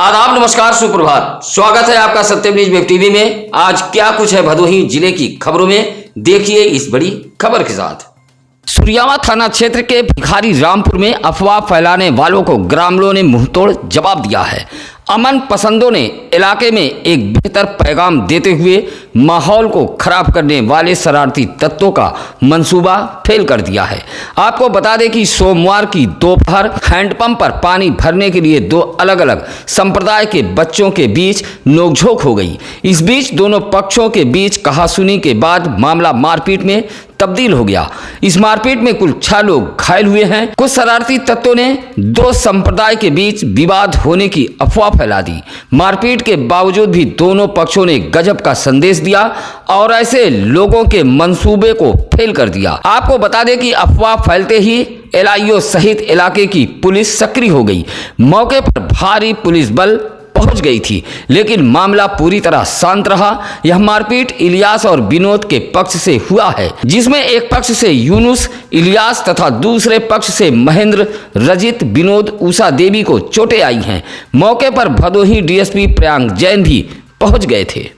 आदाब, नमस्कार, सुप्रभात। स्वागत है आपका सत्यम न्यूज वेब टीवी में। आज क्या कुछ है भदोही जिले की खबरों में, देखिए इस बड़ी खबर के साथ। सुरियावा थाना क्षेत्र के भिखारी रामपुर में अफवाह फैलाने वालों को ग्रामीणों ने मुंहतोड़ जवाब दिया है। अमन पसंदों ने इलाके में एक बेहतर पैगाम देते हुए माहौल को खराब करने वाले शरारती तत्वों का मंसूबा फेल कर दिया है। आपको बता दें कि सोमवार की दोपहर हैंडपंप पर पानी भरने के लिए दो अलग अलग संप्रदाय के बच्चों के बीच नोकझोंक हो गई। इस बीच दोनों पक्षों के बीच कहासुनी के बाद मामला मारपीट में तब्दील हो गया। इस मारपीट में कुल 6 लोग घायल हुए हैं। कुछ शरारती तत्वों ने दो संप्रदाय के बीच विवाद होने की अफवाह फैला दी। मारपीट के बावजूद भी दोनों पक्षों ने गजब का संदेश दिया और ऐसे लोगों के मंसूबे को फेल कर दिया। आपको बता दें कि अफवाह फैलते ही एलआईओ सहित इलाके की पुलिस सक्रिय हो गई। मौके पर भारी पुलिस बल पहुंच गई थी, लेकिन मामला पूरी तरह शांत रहा। यह मारपीट इलियास और विनोद के पक्ष से हुआ है, जिसमें एक पक्ष से यूनुस इलियास तथा दूसरे पक्ष से महेंद्र, रजित, विनोद, उषा देवी को चोटें आई हैं। मौके पर भदोही डीएसपी प्रियांक जैन भी पहुंच गए थे।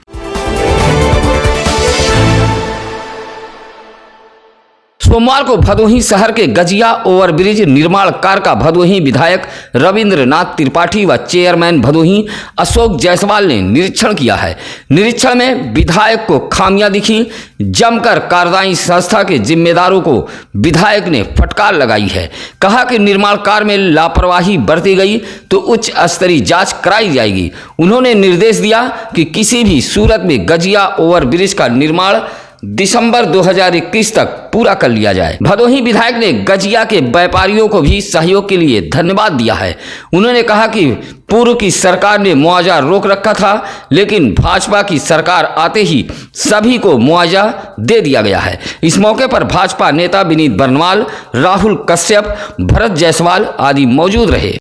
सोमवार को भदोही शहर के गजिया ओवरब्रिज निर्माण कार्य का भदोही विधायक रविंद्रनाथ त्रिपाठी व चेयरमैन भदोही अशोक जायसवाल ने निरीक्षण किया है। निरीक्षण में विधायक को खामियां दिखी। जमकर कार्यदायी संस्था के जिम्मेदारों को विधायक ने फटकार लगाई है। कहा कि निर्माण कार्य में लापरवाही बरती गई तो उच्च स्तरीय जांच कराई जाएगी। उन्होंने निर्देश दिया कि किसी भी सूरत में गजिया ओवरब्रिज का निर्माण दिसंबर 2021 तक पूरा कर लिया जाए। भदोही विधायक ने गजिया के व्यापारियों को भी सहयोग के लिए धन्यवाद दिया है। उन्होंने कहा कि पूर्व की सरकार ने मुआवजा रोक रखा था, लेकिन भाजपा की सरकार आते ही सभी को मुआवजा दे दिया गया है। इस मौके पर भाजपा नेता विनीत बर्नवाल, राहुल कश्यप, भरत जायसवाल आदि मौजूद रहे।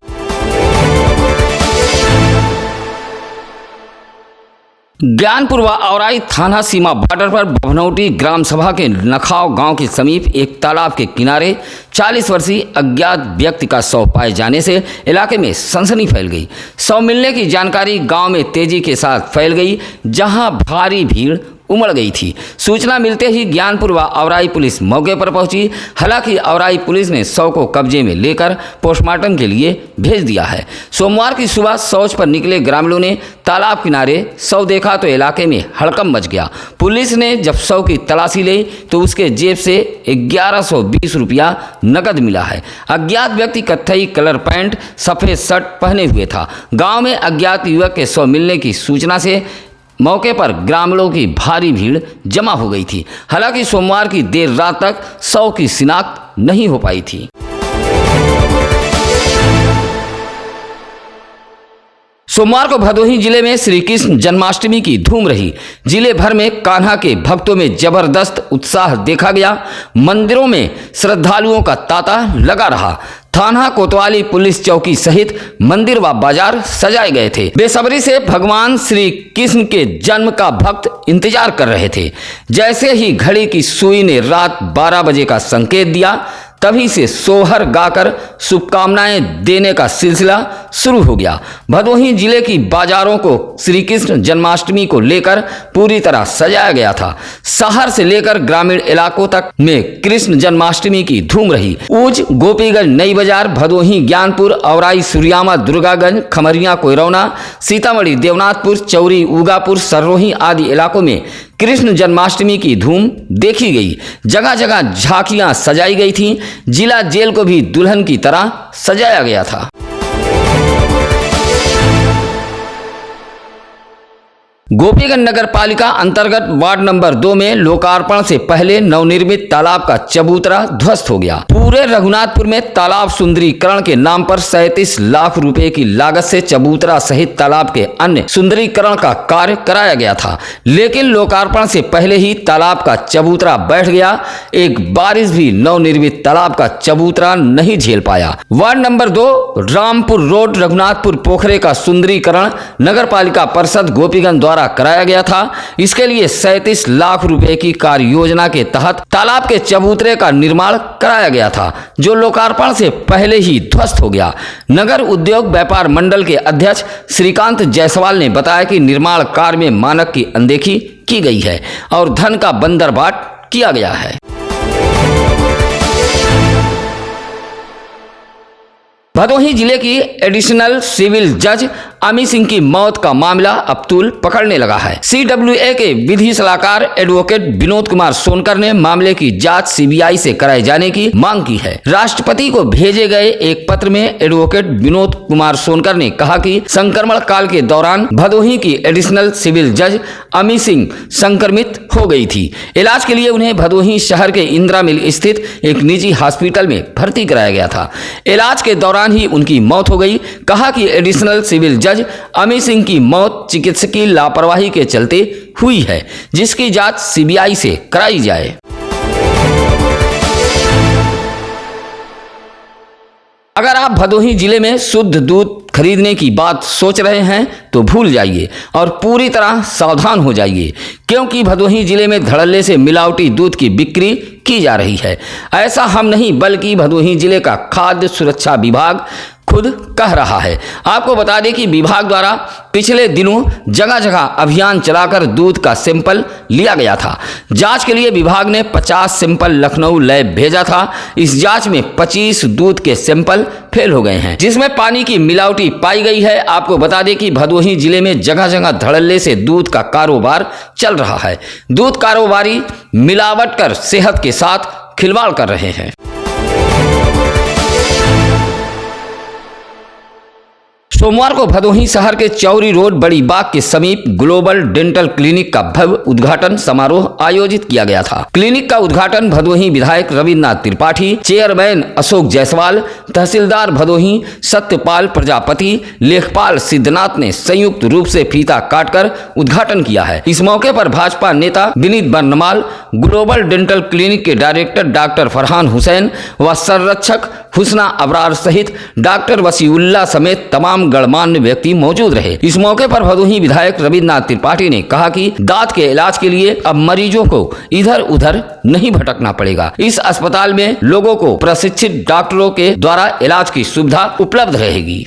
ज्ञानपुर व औराई थाना सीमा बॉर्डर पर भवनौटी ग्राम सभा के नखाव गांव के समीप एक तालाब के किनारे 40 वर्षीय अज्ञात व्यक्ति का शव पाए जाने से इलाके में सनसनी फैल गई। शव मिलने की जानकारी गांव में तेजी के साथ फैल गई, जहां भारी भीड़ उमड़ गई थी। सूचना मिलते ही ज्ञानपुर व औराई पुलिस मौके पर पहुंची। हालांकि औराई पुलिस ने शव को कब्जे में लेकर पोस्टमार्टम के लिए भेज दिया है। सोमवार की सुबह शौच पर निकले ग्रामीणों ने तालाब किनारे शव देखा तो इलाके में हड़कंप मच गया। पुलिस ने जब शव की तलाशी ली तो उसके जेब से 1120 रुपया नकद मिला है। अज्ञात व्यक्ति कत्थई कलर पैंट, सफेद शर्ट पहने हुए था। गाँव में अज्ञात युवक के शव मिलने की सूचना से मौके पर ग्रामीणों की भारी भीड़ जमा हो गई थी। हालांकि सोमवार की देर रात तक शव की शिनाख्त नहीं हो पाई थी। सोमवार को भदोही जिले में श्री कृष्ण जन्माष्टमी की धूम रही। जिले भर में कान्हा के भक्तों में जबरदस्त उत्साह देखा गया। मंदिरों में श्रद्धालुओं का तांता लगा रहा। थाना कोतवाली पुलिस चौकी सहित मंदिर व बाजार सजाए गए थे। बेसब्री से भगवान श्री कृष्ण के जन्म का भक्त इंतजार कर रहे थे। जैसे ही घड़ी की सुई ने रात 12 बजे का संकेत दिया, तभी से सोहर गाकर शुभकामनाएं देने का सिलसिला शुरू हो गया। भदोही जिले की बाजारों को श्री कृष्ण जन्माष्टमी को लेकर पूरी तरह सजाया गया था। शहर से लेकर ग्रामीण इलाकों तक में कृष्ण जन्माष्टमी की धूम रही। ऊज, गोपीगंज, नई बाजार, भदोही, ज्ञानपुर, औराई, सुरियामा, दुर्गागंज, खमरिया, कोयरौना, सीतामढ़ी, देवनाथपुर, चौरी, उगापुर, सर्रोही आदि इलाकों में कृष्ण जन्माष्टमी की धूम देखी गई। जगह जगह झांकियां सजाई गई थीं। जिला जेल को भी दुल्हन की तरह सजाया गया था। गोपीगंज नगर पालिका अंतर्गत वार्ड नंबर 2 में लोकार्पण से पहले नवनिर्मित तालाब का चबूतरा ध्वस्त हो गया। पूरे रघुनाथपुर में तालाब सुंदरीकरण के नाम पर 37 लाख रुपए की लागत से चबूतरा सहित तालाब के अन्य सुंदरीकरण का कार्य कराया गया था, लेकिन लोकार्पण से पहले ही तालाब का चबूतरा बैठ गया। एक बारिश भी नवनिर्मित तालाब का चबूतरा नहीं झेल पाया। Ward number 2 Rampur road Raghunathpur पोखरे का सुंदरीकरण नगर पालिका परिषद गोपीगंज द्वारा द्वारा कराया गया था। इसके लिए 37 लाख रुपए की कार्य योजना के तहत तालाब के चबूतरे का निर्माण कराया गया था, जो लोकार्पण से पहले ही ध्वस्त हो गया। नगर उद्योग व्यापार मंडल के अध्यक्ष श्रीकांत जायसवाल ने बताया कि निर्माण कार्य में मानक की अनदेखी की गई है और धन का बंदरबाट किया गया है। भदोही जिले की एडिशनल सिविल जज अमी सिंह की मौत का मामला अब तूल पकड़ने लगा है। CWA के विधि सलाहकार एडवोकेट विनोद कुमार सोनकर ने मामले की जांच CBI से कराए जाने की मांग की है। राष्ट्रपति को भेजे गए एक पत्र में एडवोकेट विनोद कुमार सोनकर ने कहा कि संक्रमण काल के दौरान भदोही की एडिशनल सिविल जज अमी सिंह संक्रमित हो गई थी। इलाज के लिए उन्हें भदोही शहर के इंदिरा मिल स्थित एक निजी हॉस्पिटल में भर्ती कराया गया था। इलाज के दौरान ही उनकी मौत हो गई। कहा कि एडिशनल सिविल जज अमी सिंह की मौत चिकित्सकीय लापरवाही के चलते हुई है, जिसकी जांच CBI से कराई जाए। अगर आप भदोही जिले में शुद्ध दूध खरीदने की बात सोच रहे हैं तो भूल जाइए और पूरी तरह सावधान हो जाइए, क्योंकि भदोही जिले में धड़ल्ले से मिलावटी दूध की बिक्री की जा रही है। ऐसा हम नहीं बल्कि भदोही जिले का खाद्य सुरक्षा विभाग खुद कह रहा है। आपको बता दें कि विभाग द्वारा पिछले दिनों जगह जगह अभियान चलाकर दूध का सैंपल लिया गया था। जांच के लिए विभाग ने 50 सैंपल लखनऊ लैब भेजा था। इस जांच में 25 दूध के सैंपल फेल हो गए हैं, जिसमें पानी की मिलावटी पाई गई है। आपको बता दें कि भदोही जिले में जगह जगह धड़ल्ले से दूध का कारोबार चल रहा है। दूध कारोबारी मिलावट कर सेहत के साथ खिलवाड़ कर रहे हैं। सोमवार को भदोही शहर के चौरी रोड बड़ी बाग के समीप ग्लोबल डेंटल क्लिनिक का भव्य उद्घाटन समारोह आयोजित किया गया था। क्लिनिक का उद्घाटन भदोही विधायक रविन्द्रनाथ त्रिपाठी, चेयरमैन अशोक जायसवाल, तहसीलदार भदोही सत्यपाल प्रजापति, लेखपाल सिद्धनाथ ने संयुक्त रूप से फीता काटकर उद्घाटन किया है। इस मौके पर भाजपा नेता विनीत बर्नमाल, ग्लोबल डेंटल क्लिनिक के डायरेक्टर डॉक्टर फरहान हुसैन व संरक्षक हुस्ना अबरार सहित डॉक्टर वसीउल्लाह समेत तमाम गणमान्य व्यक्ति मौजूद रहे। इस मौके पर भदोही विधायक रविन्द्रनाथ त्रिपाठी ने कहा कि दांत के इलाज के लिए अब मरीजों को इधर उधर नहीं भटकना पड़ेगा। इस अस्पताल में लोगों को प्रशिक्षित डॉक्टरों के द्वारा इलाज की सुविधा उपलब्ध रहेगी।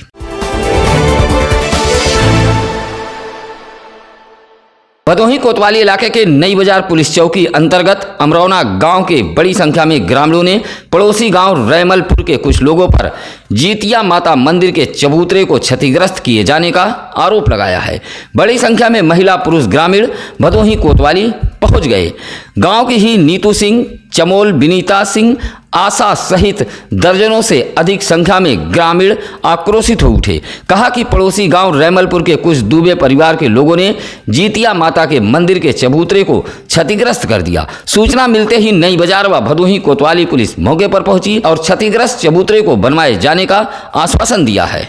भदोही कोतवाली इलाके के नई बाजार पुलिस चौकी अंतर्गत अमरौना गांव के बड़ी संख्या में ग्रामीणों ने पड़ोसी गांव रैमलपुर के कुछ लोगों पर जीतिया माता मंदिर के चबूतरे को क्षतिग्रस्त किए जाने का आरोप लगाया है। बड़ी संख्या में महिला पुरुष ग्रामीण भदोही कोतवाली पहुंच गए। गांव की ही नीतू सिंह, चमोल विनीता सिंह, आशा सहित दर्जनों से अधिक संख्या में ग्रामीण आक्रोशित हो उठे। कहा कि पड़ोसी गांव रैमलपुर के कुछ दुबे परिवार के लोगों ने जीतिया माता के मंदिर के चबूतरे को क्षतिग्रस्त कर दिया। सूचना मिलते ही नई बाजार व भदोही कोतवाली पुलिस मौके पर पहुंची और क्षतिग्रस्त चबूतरे को बनवाए जाने का आश्वासन दिया है।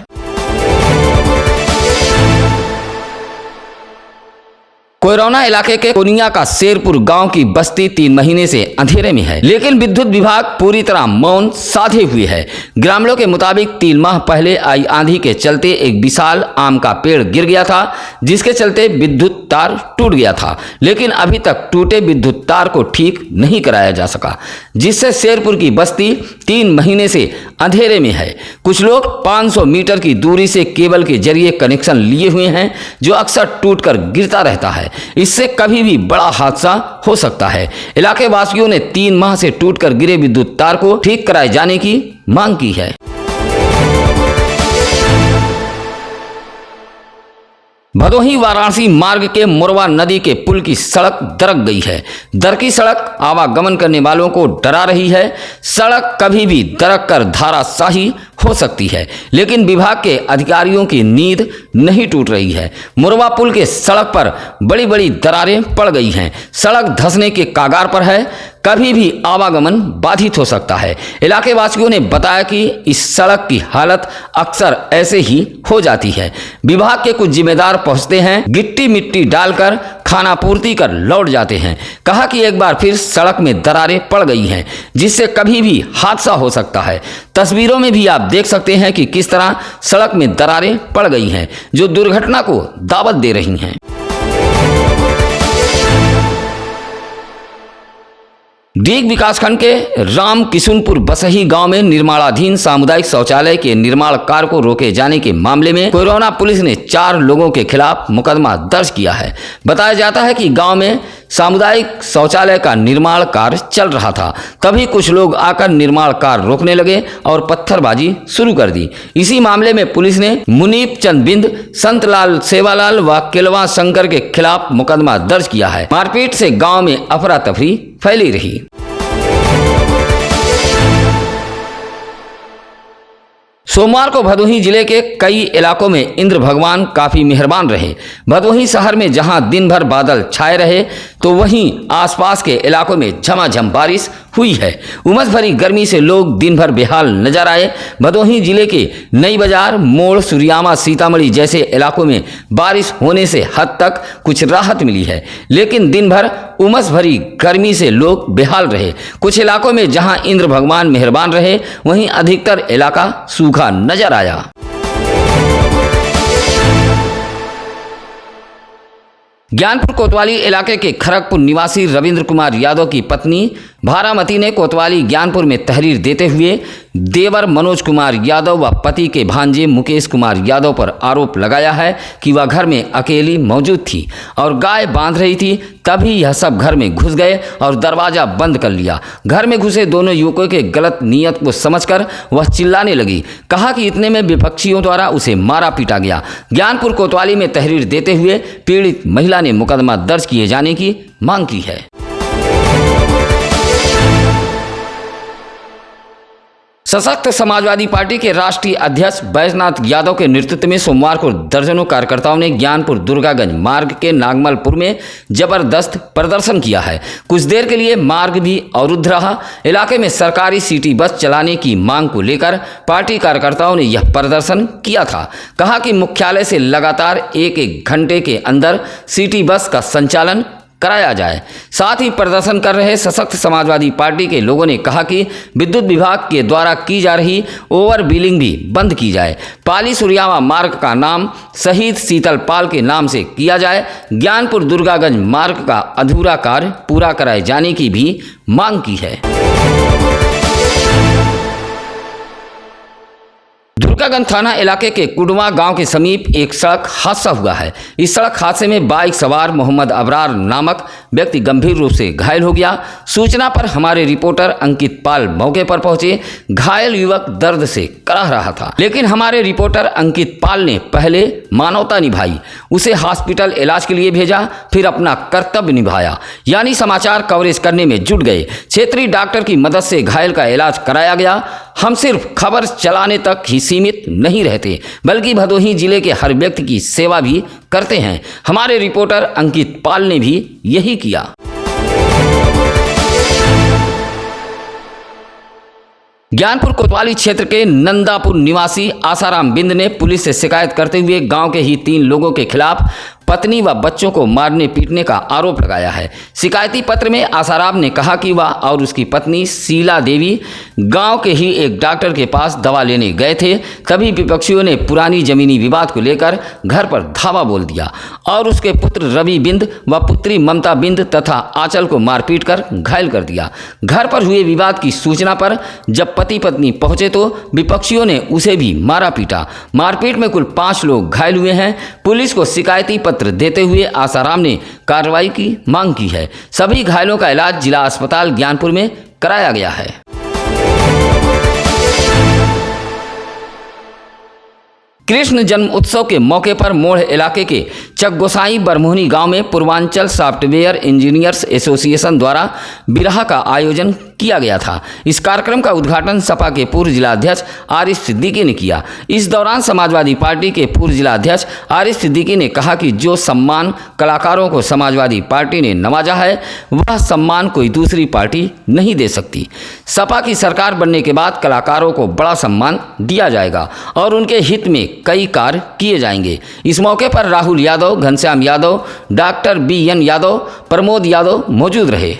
कोयरौना इलाके के कोनिया का शेरपुर गांव की बस्ती 3 महीने से अंधेरे में है, लेकिन विद्युत विभाग पूरी तरह मौन साधे हुए है। ग्रामीणों के मुताबिक 3 माह पहले आई आंधी के चलते एक विशाल आम का पेड़ गिर गया था, जिसके चलते विद्युत तार टूट गया था, लेकिन अभी तक टूटे विद्युत तार को ठीक नहीं कराया जा सका, जिससे शेरपुर की बस्ती 3 महीने से अंधेरे में है। कुछ लोग 500 मीटर की दूरी से केबल के जरिए कनेक्शन लिए हुए हैं, जो अक्सर टूटकर गिरता रहता है। इससे कभी भी बड़ा हादसा हो सकता है। इलाके वासियों ने 3 माह से टूटकर गिरे विद्युत तार को ठीक कराए जाने की मांग की है। भदोही वाराणसी मार्ग के मोरवा नदी के पुल की सड़क दरक गई है। दरकी सड़क आवागमन करने वालों को डरा रही है। सड़क कभी भी दरक कर धाराशाही हो सकती है, लेकिन विभाग के अधिकारियों की नींद नहीं टूट रही है। मोरवा पुल के सड़क पर बड़ी बड़ी दरारें पड़ गई हैं। सड़क धंसने के कागार पर है, कभी भी आवागमन बाधित हो सकता है। इलाके वासियों ने बताया कि इस सड़क की हालत अक्सर ऐसे ही हो जाती है। विभाग के कुछ जिम्मेदार पहुंचते हैं, गिट्टी मिट्टी डालकर खाना पूर्ति कर लौट जाते हैं। कहा कि एक बार फिर सड़क में दरारें पड़ गई हैं, जिससे कभी भी हादसा हो सकता है। तस्वीरों में भी आप देख सकते हैं कि किस तरह सड़क में दरारें पड़ गई हैं, जो दुर्घटना को दावत दे रही हैं। डीग विकासखंड के राम किशुनपुर बसही गांव में निर्माणाधीन सामुदायिक शौचालय के निर्माण कार्य को रोके जाने के मामले में कोरोना पुलिस ने 4 लोगों के खिलाफ मुकदमा दर्ज किया है। बताया जाता है कि गांव में सामुदायिक शौचालय का निर्माण कार्य चल रहा था, तभी कुछ लोग आकर निर्माण कार्य रोकने लगे और पत्थरबाजी शुरू कर दी। इसी मामले में पुलिस ने मुनीप चंद बिंद, संतलाल सेवालाल व केलवा शंकर के खिलाफ मुकदमा दर्ज किया है। मारपीट से गांव में अफरा तफरी फैली रही। सोमवार को भदोही जिले के कई इलाकों में इंद्र भगवान काफी मेहरबान रहे। भदोही शहर में जहां दिन भर बादल छाए रहे, तो वहीं आसपास के इलाकों में झमाझम बारिश हुई है। उमस भरी गर्मी से लोग दिन भर बेहाल नजर आए। भदोही जिले के नई बाजार, मोड़, सुरियामा, सीतामढ़ी जैसे इलाकों में बारिश होने से हद तक कुछ राहत मिली है, लेकिन दिन भर उमस भरी गर्मी से लोग बेहाल रहे। कुछ इलाकों में जहां इंद्र भगवान मेहरबान रहे, वहीं अधिकतर इलाका सूखा नजर आया। ज्ञानपुर कोतवाली इलाके के खरगपुर निवासी रविंद्र कुमार यादव की पत्नी भारामती ने कोतवाली ज्ञानपुर में तहरीर देते हुए देवर मनोज कुमार यादव व पति के भांजे मुकेश कुमार यादव पर आरोप लगाया है कि वह घर में अकेली मौजूद थी और गाय बांध रही थी, तभी यह सब घर में घुस गए और दरवाजा बंद कर लिया। घर में घुसे दोनों युवकों के गलत नीयत को समझकर वह चिल्लाने लगी। कहा कि इतने में विपक्षियों द्वारा उसे मारा पीटा गया। ज्ञानपुर कोतवाली में तहरीर देते हुए पीड़ित महिला ने मुकदमा दर्ज किए जाने की मांग की है। सशक्त समाजवादी पार्टी के राष्ट्रीय अध्यक्ष बैजनाथ यादव के नेतृत्व में सोमवार को दर्जनों कार्यकर्ताओं ने ज्ञानपुर दुर्गागंज मार्ग के नागमलपुर में जबरदस्त प्रदर्शन किया है। कुछ देर के लिए मार्ग भी अवरुद्ध रहा। इलाके में सरकारी सिटी बस चलाने की मांग को लेकर पार्टी कार्यकर्ताओं ने यह प्रदर्शन किया था। कहा कि मुख्यालय से लगातार एक घंटे के अंदर सिटी बस का संचालन कराया जाए। साथ ही प्रदर्शन कर रहे सशक्त समाजवादी पार्टी के लोगों ने कहा कि विद्युत विभाग के द्वारा की जा रही ओवर बिलिंग भी बंद की जाए। पाली सुरियामा मार्ग का नाम शहीद शीतल पाल के नाम से किया जाए। ज्ञानपुर दुर्गागंज मार्ग का अधूरा कार्य पूरा कराए जाने की भी मांग की है। दुर्गागंज थाना इलाके के कुडवा गांव के समीप एक सड़क हादसा हुआ है। इस सड़क हादसे में बाइक सवार मोहम्मद अबरार नामक व्यक्ति गंभीर रूप से घायल हो गया। सूचना पर हमारे रिपोर्टर अंकित पाल मौके पर पहुंचे। घायल युवक दर्द से कराह रहा था, लेकिन हमारे रिपोर्टर अंकित पाल ने पहले मानवता निभाई, उसे हॉस्पिटल इलाज के लिए भेजा, फिर अपना कर्तव्य निभाया, यानी समाचार कवरेज करने में जुट गए। क्षेत्रीय डॉक्टर की मदद से घायल का इलाज कराया गया। हम सिर्फ खबर चलाने तक ही सीमित नहीं रहते, बल्कि भदोही जिले के हर व्यक्ति की सेवा भी करते हैं। हमारे रिपोर्टर अंकित पाल ने भी यही किया। ज्ञानपुर कोतवाली क्षेत्र के नंदापुर निवासी आसाराम बिंद ने पुलिस से शिकायत करते हुए गांव के ही 3 लोगों के खिलाफ पत्नी व बच्चों को मारने पीटने का आरोप लगाया है। शिकायती पत्र में आसाराम ने कहा कि वह और उसकी पत्नी शीला देवी गांव के ही एक डॉक्टर के पास दवा लेने गए थे, तभी विपक्षियों ने पुरानी जमीनी विवाद को लेकर घर पर धावा बोल दिया और उसके पुत्र रवि बिंद व पुत्री ममता बिंद तथा आंचल को मारपीट कर घायल कर दिया। घर पर हुए विवाद की सूचना पर जब पति पत्नी पहुंचे तो विपक्षियों ने उसे भी मारा पीटा। मारपीट में कुल 5 लोग घायल हुए हैं। पुलिस को शिकायती पत्र देते हुए आसाराम ने कार्रवाई की मांग की है। सभी घायलों का इलाज जिला अस्पताल ज्ञानपुर में कराया गया है। कृष्ण जन्म उत्सव के मौके पर मोड़ इलाके के चकगोसाई बरमोहनी गांव में पूर्वांचल सॉफ्टवेयर इंजीनियर्स एसोसिएशन द्वारा बिरहा का आयोजन किया गया था। इस कार्यक्रम का उद्घाटन सपा के पूर्व जिलाध्यक्ष आरिफ सिद्दीकी ने किया। इस दौरान समाजवादी पार्टी के पूर्व जिलाध्यक्ष आरिफ सिद्दीकी ने कहा कि जो सम्मान कलाकारों को समाजवादी पार्टी ने नवाजा है, वह सम्मान कोई दूसरी पार्टी नहीं दे सकती। सपा की सरकार बनने के बाद कलाकारों को बड़ा सम्मान दिया जाएगा और उनके हित में कई कार्य किए जाएंगे। इस मौके पर राहुल यादव, घनश्याम यादव, डॉक्टर BN यादव, प्रमोद यादव मौजूद रहे।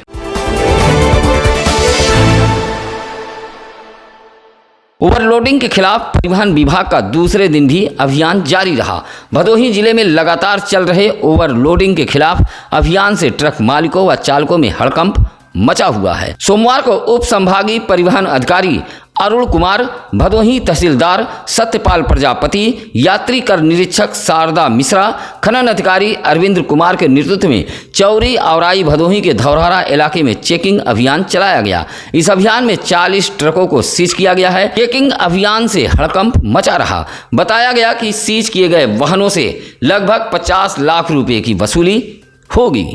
ओवरलोडिंग के खिलाफ परिवहन विभाग का दूसरे दिन भी अभियान जारी रहा। भदोही जिले में लगातार चल रहे ओवरलोडिंग के खिलाफ अभियान से ट्रक मालिकों व चालकों में हड़कंप मचा हुआ है। सोमवार को उप संभागीय परिवहन अधिकारी अरुण कुमार, भदोही तहसीलदार सत्यपाल प्रजापति, यात्री कर निरीक्षक शारदा मिश्रा, खनन अधिकारी अरविंद कुमार के नेतृत्व में चौरी औराई भदोही के धौरहरा इलाके में चेकिंग अभियान चलाया गया। इस अभियान में 40 ट्रकों को सीज किया गया है। चेकिंग अभियान से हड़कंप मचा रहा। बताया गया कि सीज किए गए वाहनों से लगभग 50 लाख रुपए की वसूली होगी।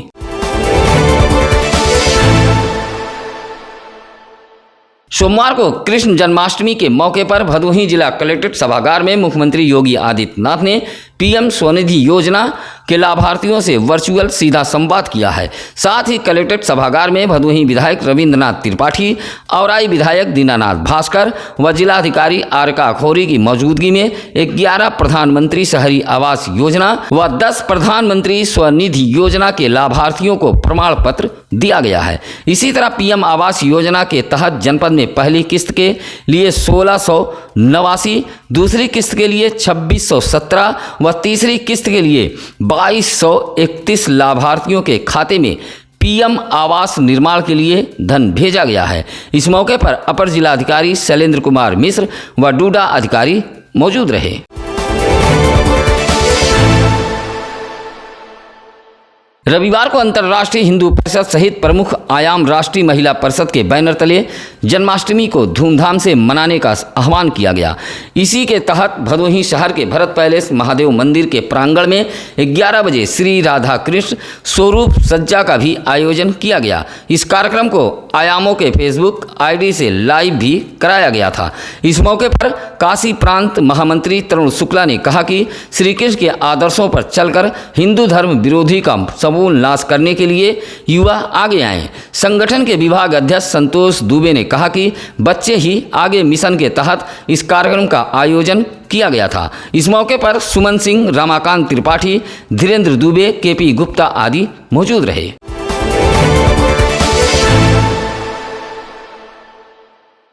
सोमवार को कृष्ण जन्माष्टमी के मौके पर भदोही जिला कलेक्ट्रेट सभागार में मुख्यमंत्री योगी आदित्यनाथ ने पीएम स्वनिधि योजना के लाभार्थियों से वर्चुअल सीधा संवाद किया है। साथ ही कलेक्ट्रेट सभागार में भदोही विधायक रविंद्रनाथ त्रिपाठी, औराई विधायक दीनानाथ भास्कर व जिलाधिकारी आरका खोरी की मौजूदगी में 11 प्रधानमंत्री शहरी आवास योजना व 10 प्रधानमंत्री स्वनिधि योजना के लाभार्थियों को प्रमाण पत्र दिया गया है। इसी तरह पीएम आवास योजना के तहत जनपद में पहली किस्त के लिए 1689, दूसरी किस्त के लिए 2617 व तीसरी किस्त के लिए 2231 लाभार्थियों के खाते में पीएम आवास निर्माण के लिए धन भेजा गया है। इस मौके पर अपर जिलाधिकारी शैलेंद्र कुमार मिश्र व डूडा अधिकारी मौजूद रहे। रविवार को अंतर्राष्ट्रीय हिंदू परिषद सहित प्रमुख आयाम राष्ट्रीय महिला परिषद के बैनर तले जन्माष्टमी को धूमधाम से मनाने का आह्वान किया गया। इसी के तहत भदोही शहर के भरत पैलेस महादेव मंदिर के प्रांगण में 11 बजे श्री राधा कृष्ण स्वरूप सज्जा का भी आयोजन किया गया। इस कार्यक्रम को आयामों के फेसबुक आईडी से लाइव भी कराया गया था। इस मौके पर काशी प्रांत महामंत्री तरुण शुक्ला ने कहा कि श्री कृष्ण के आदर्शों पर चलकर हिंदू धर्म विरोधी का समूल नाश करने के लिए युवा आगे आए। संगठन के विभाग अध्यक्ष संतोष दुबे ने कहा कि बच्चे ही आगे मिशन के तहत इस कार्यक्रम का आयोजन किया गया था। इस मौके पर सुमन सिंह, रमाकांत त्रिपाठी, धीरेन्द्र दुबे, केपी गुप्ता आदि मौजूद रहे।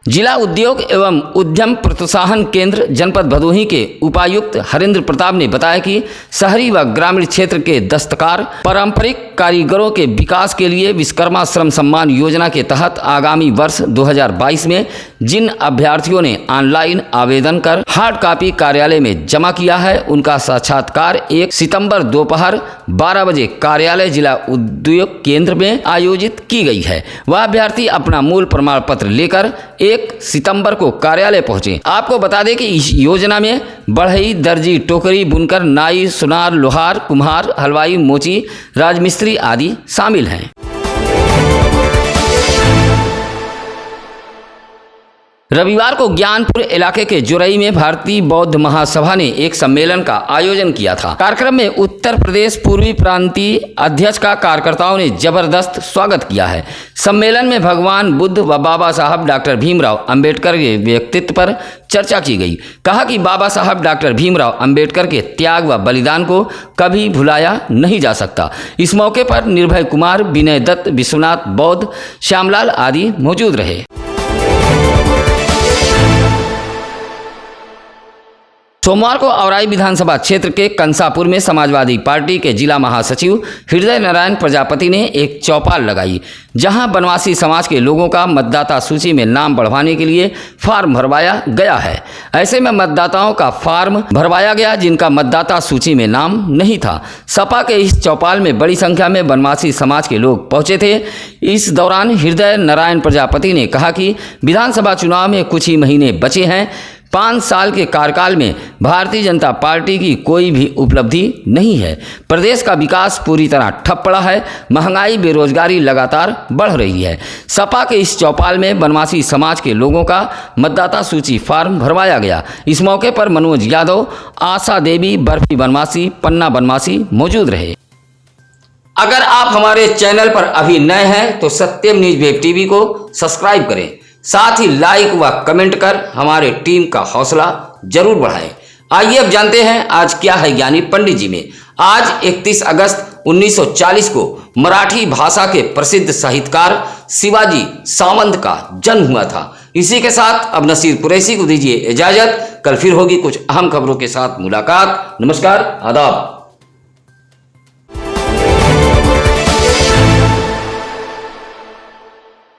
जिला उद्योग एवं उद्यम प्रोत्साहन केंद्र जनपद भदोही के उपायुक्त हरेंद्र प्रताप ने बताया कि शहरी व ग्रामीण क्षेत्र के दस्तकार पारंपरिक कारीगरों के विकास के लिए विश्वकर्मा श्रम सम्मान योजना के तहत आगामी वर्ष 2022 में जिन अभ्यर्थियों ने ऑनलाइन आवेदन कर हार्ड कॉपी कार्यालय में जमा किया है, उनका साक्षात्कार 1 सितंबर दोपहर 12 बजे कार्यालय जिला उद्योग केंद्र में आयोजित की गई है। वह अभ्यर्थी अपना मूल प्रमाण पत्र लेकर 1 सितंबर को कार्यालय पहुंचे। आपको बता दें कि इस योजना में बढ़ई, दर्जी, टोकरी, बुनकर, नाई, सुनार, लोहार, कुम्हार, हलवाई, मोची, राजमिस्त्री आदि शामिल हैं। रविवार को ज्ञानपुर इलाके के जोरई में भारतीय बौद्ध महासभा ने एक सम्मेलन का आयोजन किया था। कार्यक्रम में उत्तर प्रदेश पूर्वी प्रांतीय अध्यक्ष का कार्यकर्ताओं ने जबरदस्त स्वागत किया है। सम्मेलन में भगवान बुद्ध व बाबा साहब डॉक्टर भीमराव अंबेडकर के व्यक्तित्व पर चर्चा की गई। कहा कि बाबा साहब डॉक्टर भीमराव अंबेडकर के त्याग व बलिदान को कभी भुलाया नहीं जा सकता। इस मौके पर निर्भय कुमार, विनय दत्त, विश्वनाथ बौद्ध, श्यामलाल आदि मौजूद रहे। सोमवार को औराई विधानसभा क्षेत्र के कंसापुर में समाजवादी पार्टी के जिला महासचिव हृदय नारायण प्रजापति ने एक चौपाल लगाई, जहां बनवासी समाज के लोगों का मतदाता सूची में नाम बढ़वाने के लिए फार्म भरवाया गया है। ऐसे में मतदाताओं का फार्म भरवाया गया जिनका मतदाता सूची में नाम नहीं था। सपा के इस चौपाल में बड़ी संख्या में बनवासी समाज के लोग पहुंचे थे। इस दौरान हृदय नारायण प्रजापति ने कहा कि विधानसभा चुनाव में कुछ ही महीने बचे हैं। 5 साल के कार्यकाल में भारतीय जनता पार्टी की कोई भी उपलब्धि नहीं है। प्रदेश का विकास पूरी तरह ठप पड़ा है। महंगाई, बेरोजगारी लगातार बढ़ रही है। सपा के इस चौपाल में बनवासी समाज के लोगों का मतदाता सूची फार्म भरवाया गया। इस मौके पर मनोज यादव, आशा देवी, बर्फी बनवासी, पन्ना बनवासी मौजूद रहे। अगर आप हमारे चैनल पर अभी नए हैं तो सत्यम न्यूज वेब टीवी को सब्सक्राइब करें, साथ ही लाइक व कमेंट कर हमारे टीम का हौसला जरूर बढ़ाएं। आइए अब जानते हैं आज क्या है ज्ञानी पंडित जी में। आज 31 अगस्त 1940 को मराठी भाषा के प्रसिद्ध साहित्यकार शिवाजी सावंत का जन्म हुआ था। इसी के साथ अब नसीर कुरैशी को दीजिए इजाजत। कल फिर होगी कुछ अहम खबरों के साथ मुलाकात। नमस्कार, आदाब।